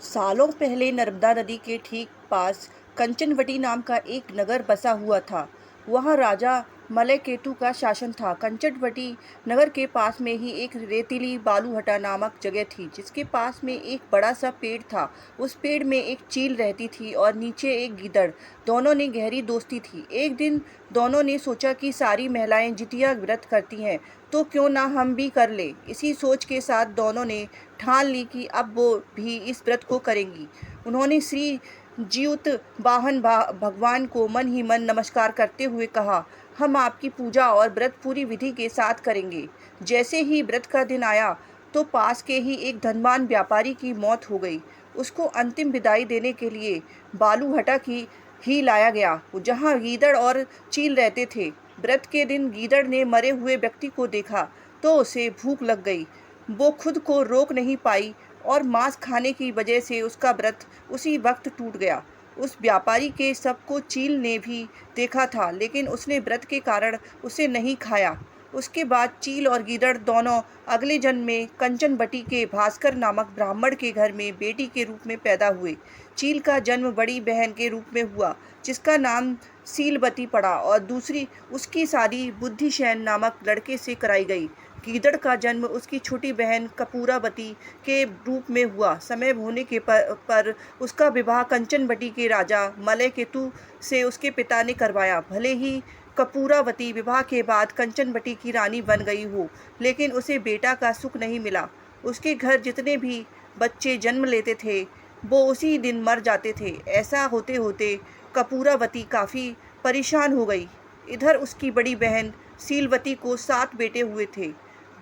सालों पहले नर्मदा नदी के ठीक पास कंचनवटी नाम का एक नगर बसा हुआ था। वहाँ राजा मलयकेतु का शासन था। कंचनवटी नगर के पास में ही एक रेतीली बालूहटा नामक जगह थी, जिसके पास में एक बड़ा सा पेड़ था। उस पेड़ में एक चील रहती थी और नीचे एक गीदड़। दोनों ने गहरी दोस्ती थी। एक दिन दोनों ने सोचा कि सारी महिलाएं जितिया व्रत करती हैं, तो क्यों ना हम भी कर ले। इसी सोच के साथ दोनों ने ठान ली कि अब वो भी इस व्रत को करेंगी। उन्होंने श्री जीउत वाहन भगवान को मन ही मन नमस्कार करते हुए कहा, हम आपकी पूजा और व्रत पूरी विधि के साथ करेंगे। जैसे ही व्रत का दिन आया तो पास के ही एक धनवान व्यापारी की मौत हो गई। उसको अंतिम विदाई देने के लिए बालूहटा की ही लाया गया, जहाँ गीदड़ और चील रहते थे। व्रत के दिन गीदड़ ने मरे हुए व्यक्ति को देखा तो उसे भूख लग गई। वो खुद को रोक नहीं पाई और मांस खाने की वजह से उसका व्रत उसी वक्त टूट गया। उस व्यापारी के शव को चील ने भी देखा था, लेकिन उसने व्रत के कारण उसे नहीं खाया। उसके बाद चील और गीदड़ दोनों अगले जन्म में कंचनवटी के भास्कर नामक ब्राह्मण के घर में बेटी के रूप में पैदा हुए। चील का जन्म बड़ी बहन के रूप में हुआ, जिसका नाम सीलवती पड़ा, और दूसरी उसकी शादी बुद्धिसेन नामक लड़के से कराई गई। गीदड़ का जन्म उसकी छोटी बहन कपूरावती के रूप में हुआ। समय होने के पर उसका विवाह कंचनवटी के राजा मलयकेतु से उसके पिता ने करवाया। भले ही कपूरावती विवाह के बाद कंचनवटी की रानी बन गई हो, लेकिन उसे बेटा का सुख नहीं मिला। उसके घर जितने भी बच्चे जन्म लेते थे वो उसी दिन मर जाते थे। ऐसा होते होते कपूरावती काफ़ी परेशान हो गई। इधर उसकी बड़ी बहन सीलवती को 7 बेटे हुए थे।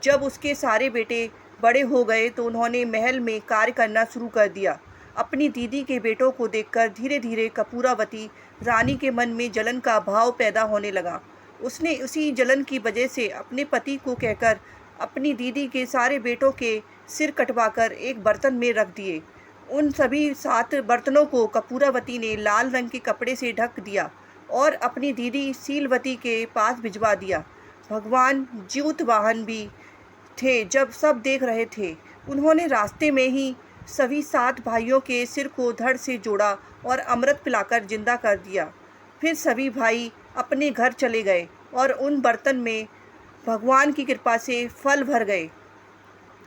जब उसके सारे बेटे बड़े हो गए तो उन्होंने महल में कार्य करना शुरू कर दिया। अपनी दीदी के बेटों को देखकर धीरे धीरे कपूरावती रानी के मन में जलन का भाव पैदा होने लगा। उसने उसी जलन की वजह से अपने पति को कहकर अपनी दीदी के सारे बेटों के सिर कटवाकर एक बर्तन में रख दिए। उन सभी 7 बर्तनों को कपूरावती ने लाल रंग के कपड़े से ढक दिया और अपनी दीदी सीलवती के पास भिजवा दिया। भगवान ज्यूतवाहन भी थे जब सब देख रहे थे। उन्होंने रास्ते में ही सभी 7 भाइयों के सिर को धड़ से जोड़ा और अमृत पिलाकर जिंदा कर दिया। फिर सभी भाई अपने घर चले गए और उन बर्तन में भगवान की कृपा से फल भर गए।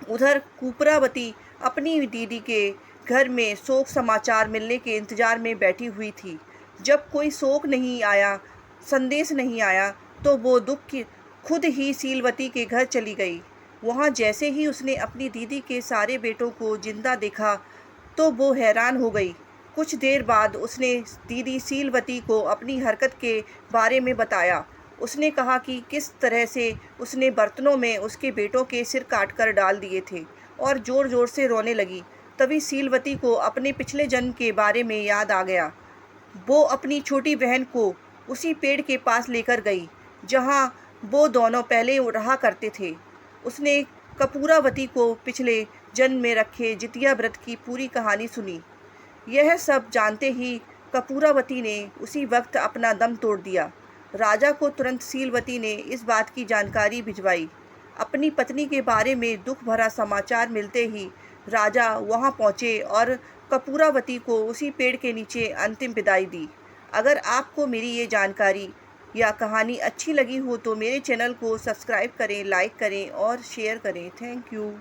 उधर कूपरावती अपनी दीदी के घर में शोक समाचार मिलने के इंतजार में बैठी हुई थी। जब कोई शोक नहीं आया, संदेश नहीं आया, तो वो खुद ही सीलवती के घर चली गई। वहाँ जैसे ही उसने अपनी दीदी के सारे बेटों को जिंदा देखा तो वो हैरान हो गई। कुछ देर बाद उसने दीदी सीलवती को अपनी हरकत के बारे में बताया। उसने कहा कि किस तरह से उसने बर्तनों में उसके बेटों के सिर काटकर डाल दिए थे, और ज़ोर ज़ोर से रोने लगी। तभी सीलवती को अपने पिछले जन्म के बारे में याद आ गया। वो अपनी छोटी बहन को उसी पेड़ के पास लेकर गई जहाँ वो दोनों पहले रहा करते थे। उसने कपूरावती को पिछले जन्म में रखे जितिया व्रत की पूरी कहानी सुनी। यह सब जानते ही कपूरावती ने उसी वक्त अपना दम तोड़ दिया। राजा को तुरंत सीलवती ने इस बात की जानकारी भिजवाई। अपनी पत्नी के बारे में दुख भरा समाचार मिलते ही राजा वहां पहुंचे और कपूरावती को उसी पेड़ के नीचे अंतिम विदाई दी। अगर आपको मेरी ये जानकारी या कहानी अच्छी लगी हो तो मेरे चैनल को सब्सक्राइब करें, लाइक करें और शेयर करें। Thank you.